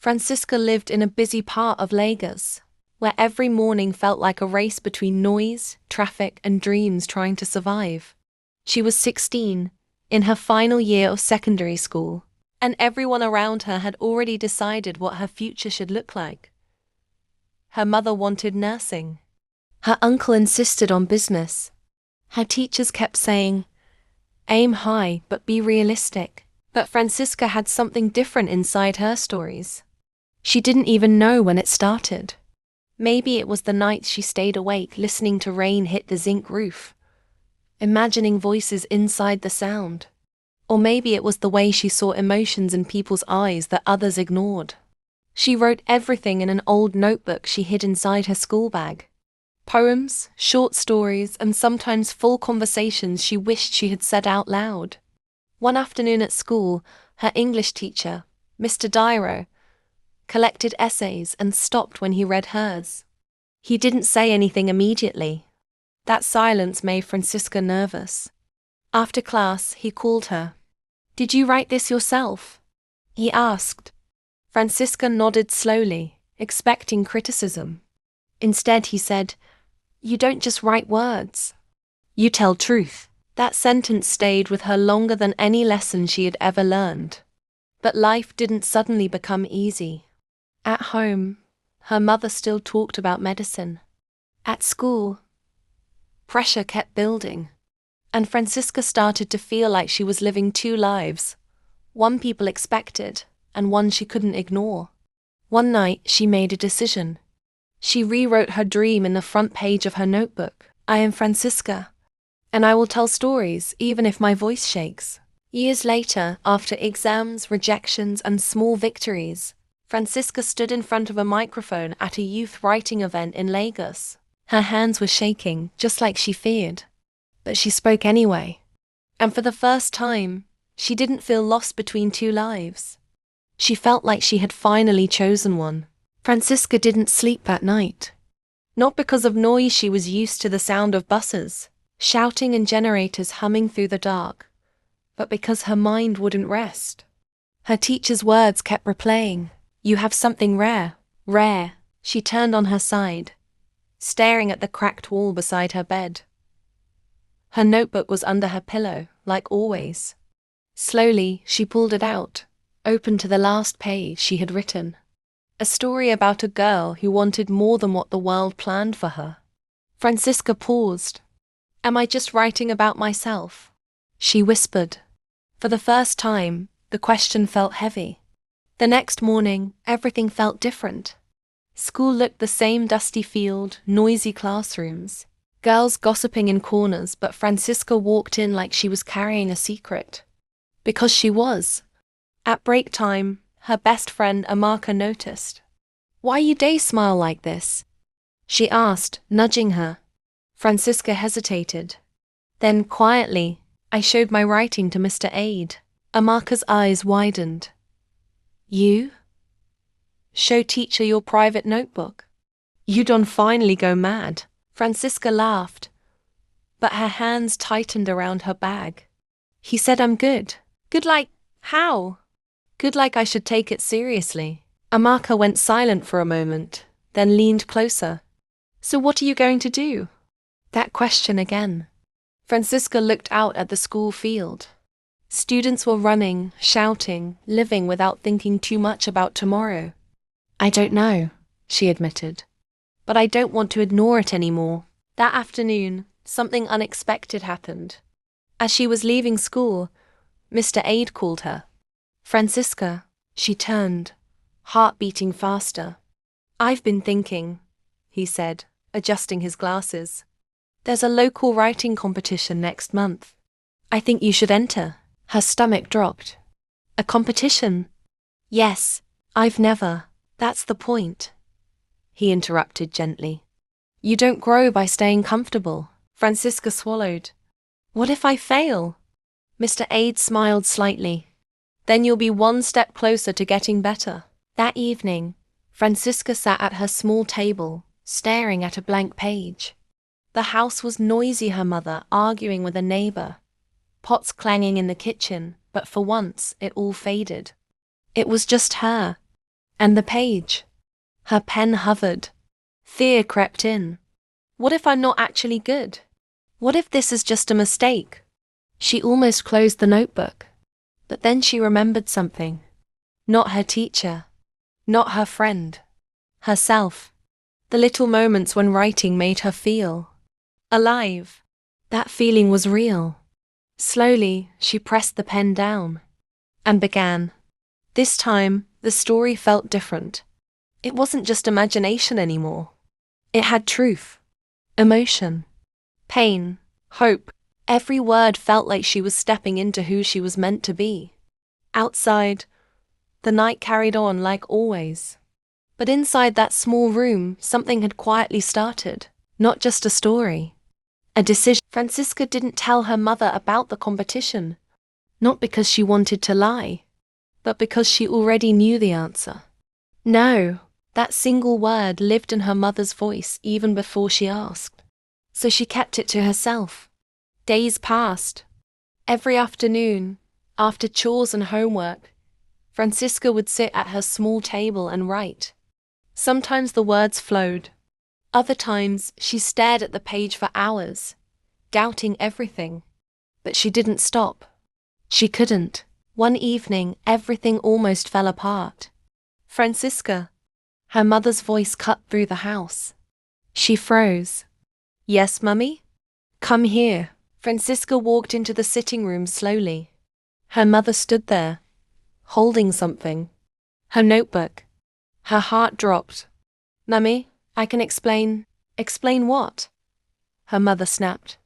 Francisca lived in a busy part of Lagos, where every morning felt like a race between noise, traffic, and dreams trying to survive. She was 16, in her final year of secondary school, and everyone around her had already decided what her future should look like. Her mother wanted nursing. Her uncle insisted on business. Her teachers kept saying, "Aim high, but be realistic." But Francisca had something different inside her stories. She didn't even know when it started. Maybe it was the nights she stayed awake listening to rain hit the zinc roof, imagining voices inside the sound. Or maybe it was the way she saw emotions in people's eyes that others ignored. She wrote everything in an old notebook she hid inside her school bag. Poems, short stories, and sometimes full conversations she wished she had said out loud. One afternoon at school, her English teacher, Mr. Dyro, collected essays and stopped when he read hers. He didn't say anything immediately. That silence made Francisca nervous. After class, he called her. "Did you write this yourself?" he asked. Francisca nodded slowly, expecting criticism. Instead, he said, "You don't just write words. You tell truth." That sentence stayed with her longer than any lesson she had ever learned. But life didn't suddenly become easy. At home, her mother still talked about medicine. At school, pressure kept building, and Francisca started to feel like she was living two lives, one people expected and one she couldn't ignore. One night, she made a decision. She rewrote her dream in the front page of her notebook. "I am Francisca, and I will tell stories even if my voice shakes." Years later, after exams, rejections, and small victories, Francisca stood in front of a microphone at a youth writing event in Lagos. Her hands were shaking, just like she feared. But she spoke anyway. And for the first time, she didn't feel lost between two lives. She felt like she had finally chosen one. Francisca didn't sleep that night. Not because of noise. She was used to the sound of buses, shouting, and generators humming through the dark, but because her mind wouldn't rest. Her teacher's words kept replaying. "You have something rare, rare." She turned on her side, staring at the cracked wall beside her bed. Her notebook was under her pillow, like always. Slowly, she pulled it out, opened to the last page she had written. A story about a girl who wanted more than what the world planned for her. Francisca paused. "Am I just writing about myself?" she whispered. For the first time, the question felt heavy. The next morning, everything felt different. School looked the same: dusty field, noisy classrooms, girls gossiping in corners, but Francisca walked in like she was carrying a secret. Because she was. At break time, her best friend Amaka noticed. "Why you day smile like this?" she asked, nudging her. Francisca hesitated. Then, quietly, "I showed my writing to Mr. Aid." Amaka's eyes widened. "You? Show teacher your private notebook? You don't finally go mad?" Francisca laughed, but her hands tightened around her bag. "He said I'm good." "Good like how?" "Good like I should take it seriously." Amaka went silent for a moment, then leaned closer. "So what are you going to do?" That question again. Francisca looked out at the school field. Students were running, shouting, living without thinking too much about tomorrow. "I don't know," she admitted. "But I don't want to ignore it anymore." That afternoon, something unexpected happened. As she was leaving school, Mr. Aid called her. "Francisca," she turned, heart beating faster. "I've been thinking," he said, adjusting his glasses. "There's a local writing competition next month. I think you should enter." Her stomach dropped. "A competition?" "Yes, I've never." "That's the point," he interrupted gently. "You don't grow by staying comfortable." Francisca swallowed. "What if I fail?" Mr. Aid smiled slightly. "Then you'll be one step closer to getting better." That evening, Francisca sat at her small table, staring at a blank page. The house was noisy, her mother arguing with a neighbor, pots clanging in the kitchen, but for once it all faded. It was just her, And the page. Her pen hovered. Fear crept in. What if I'm not actually good? What if this is just a mistake? She almost closed the notebook. But then she remembered something. Not her teacher. Not her friend. Herself. The little moments when writing made her feel alive. That feeling was real. Slowly, she pressed the pen down and began. This time, the story felt different. It wasn't just imagination anymore. It had truth, emotion, pain, hope. Every word felt like she was stepping into who she was meant to be. Outside, the night carried on like always. But inside that small room, something had quietly started. Not just a story. A decision. Francisca didn't tell her mother about the competition. Not because she wanted to lie, but because she already knew the answer. No, that single word lived in her mother's voice even before she asked. So she kept it to herself. Days passed. Every afternoon, after chores and homework, Francisca would sit at her small table and write. Sometimes the words flowed. Other times, she stared at the page for hours, doubting everything. But she didn't stop. She couldn't. One evening, everything almost fell apart. Francisca. Her mother's voice cut through the house. She froze. Yes, Mummy? Come here. Francisca walked into the sitting room slowly. Her mother stood there, holding something. Her notebook. Her heart dropped. Mummy, I can explain. Explain what? Her mother snapped.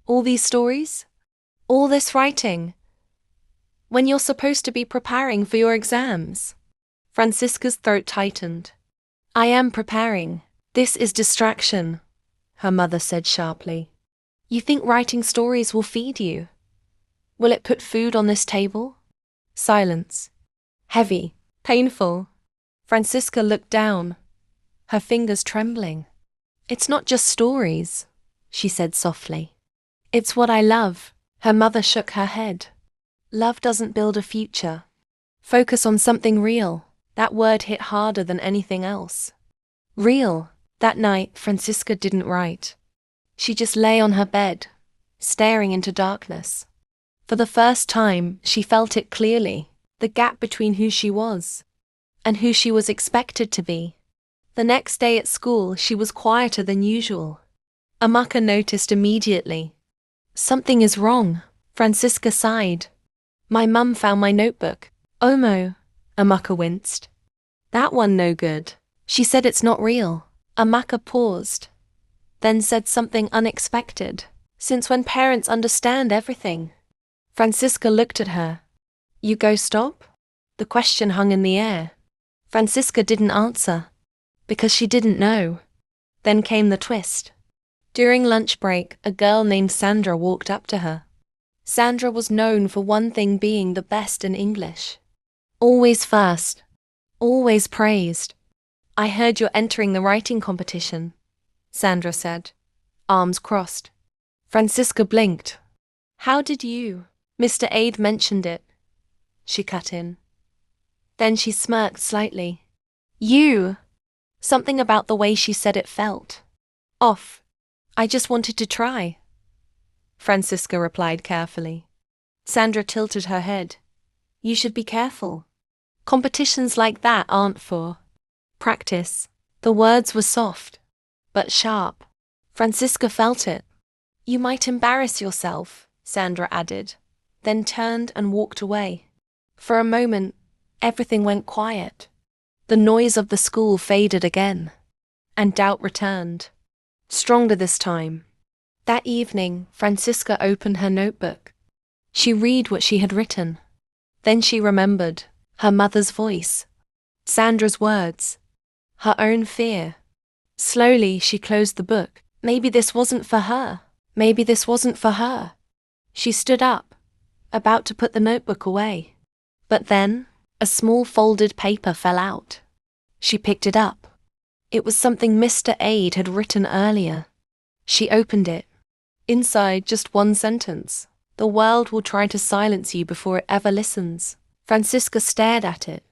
All these stories? All this writing? When you're supposed to be preparing for your exams? Francisca's throat tightened. I am preparing. This is distraction, her mother said sharply. You think writing stories will feed you? Will it put food on this table? Silence. Heavy. Painful. Francisca looked down, her fingers trembling. It's not just stories, she said softly. It's what I love. Her mother shook her head. Love doesn't build a future. Focus on something real. That word hit harder than anything else. Real. That night, Francisca didn't write. She just lay on her bed, staring into darkness. For the first time, she felt it clearly, the gap between who she was and who she was expected to be. The next day at school, she was quieter than usual. Amaka noticed immediately. Something is wrong, Francisca sighed. My mum found my notebook. Omo, Amaka winced. That one no good. She said it's not real. Amaka paused, then said something unexpected. Since when parents understand everything? Francisca looked at her. You go stop? The question hung in the air. Francisca didn't answer, because she didn't know. Then came the twist. During lunch break, a girl named Sandra walked up to her. Sandra was known for one thing, being the best in English. Always first. Always praised. I heard you're entering the writing competition, Sandra said, arms crossed. Francisca blinked. How did you? Mr. Aide mentioned it, she cut in. Then she smirked slightly. You! Something about the way she said it felt off. I just wanted to try, Francisca replied carefully. Sandra tilted her head. You should be careful. Competitions like that aren't for practice. The words were soft, but sharp. Francisca felt it. You might embarrass yourself, Sandra added, then turned and walked away. For a moment, everything went quiet. The noise of the school faded again, and doubt returned, stronger this time. That evening, Francisca opened her notebook. She read what she had written. Then she remembered her mother's voice, Sandra's words, her own fear. Slowly, she closed the book. Maybe this wasn't for her. Maybe this wasn't for her. She stood up, about to put the notebook away. But then, a small folded paper fell out. She picked it up. It was something Mr. Aide had written earlier. She opened it. Inside, just one sentence. The world will try to silence you before it ever listens. Francisca stared at it.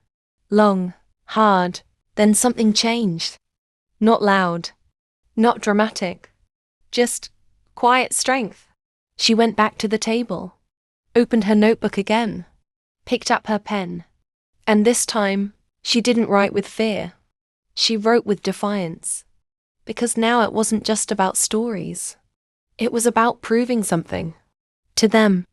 Long, Hard. Then something changed. Not loud. Not dramatic. Just quiet strength. She went back to the table, opened her notebook again, picked up her pen. And this time, she didn't write with fear. She wrote with defiance. Because now it wasn't just about stories. It was about proving something. To them.